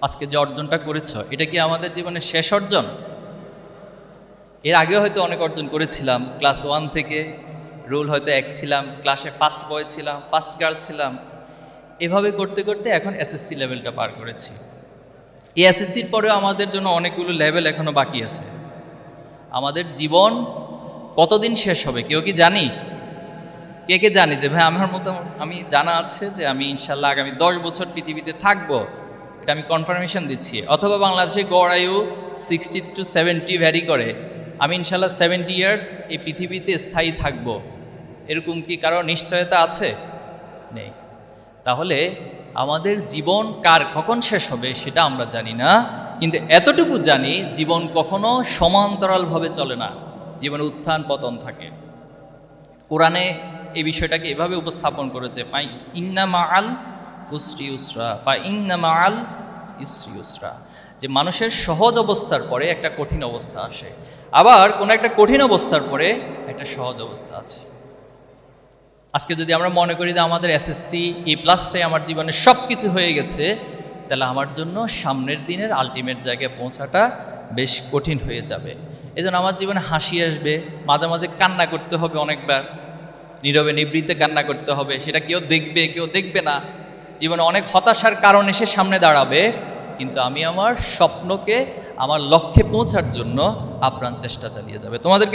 আজকে যে অর্জনটা করেছ, এটা কি আমাদের জীবনের শেষ অর্জন? এর আগে হয়তো অনেক অর্জন করেছিলাম, ক্লাস 1 থেকে রোল হয়তো 1 ছিলাম, ক্লাসে ফার্স্ট বয় ছিলাম, ফার্স্ট গার্ল ছিলাম, এভাবে করতে করতে এখন এসএসসি লেভেলটা পার করেছি। এই এসএসসির পরেও আমাদের জন্য অনেকগুলো লেভেল এখনও বাকি আছে। আমাদের জীবন কতদিন শেষ হবে কেউ কি জানি? কে কে জানি যে ভাই আমার মতো, আমি জানা আছে যে আমি ইনশাল্লাহ আগামী 10 বছর পৃথিবীতে থাকবো, এটা আমি কনফার্মেশন দিচ্ছি। অথবা বাংলাদেশে গড় আয়ু 60 to 70 ভ্যারি করে, আমি ইনশাল্লাহ 70 ইয়ার্স এই পৃথিবীতে স্থায়ী থাকবো, এরকম কি কারো নিশ্চয়তা আছে? নেই। তাহলে আমাদের জীবন কার কখন শেষ হবে সেটা আমরা জানি না, কিন্তু এতটুকু জানি জীবন কখনো সমান্তরালভাবে চলে না, জীবনে উত্থান পতন থাকে। কোরআনে এই বিষয়টাকে এভাবে উপস্থাপন করেছে, ফাই ইন্না মাআল উসরি ইউসরা, ফাই ইন্না মাআল ইসরি ইউসরা, যে মানুষের সহজ অবস্থার পরে একটা কঠিন অবস্থা আসে, আবার কোনো একটা কঠিন অবস্থার পরে একটা সহজ অবস্থা আছে। আজকে যদি আমরা মনে করি যে আমাদের এসএসসি A+টাই আমার জীবনে সব কিছু হয়ে গেছে, তাহলে আমার জন্য সামনের দিনের আলটিমেট জায়গায় পৌঁছাটা বেশ কঠিন হয়ে যাবে। এজন্য আমার জীবনে হাসি আসবে, মাঝে মাঝে কান্না করতে হবে, অনেকবার নীরবে নিবৃত্তে কান্না করতে হবে, সেটা কেউ দেখবে কেউ দেখবে না। জীবনে অনেক হতাশার কারণ এসে সামনে দাঁড়াবে, কিন্তু আমি আমার স্বপ্নকে, আমার লক্ষ্যে পৌঁছার জন্য আপ্রাণ চেষ্টা চালিয়ে যাবে। তোমাদেরকে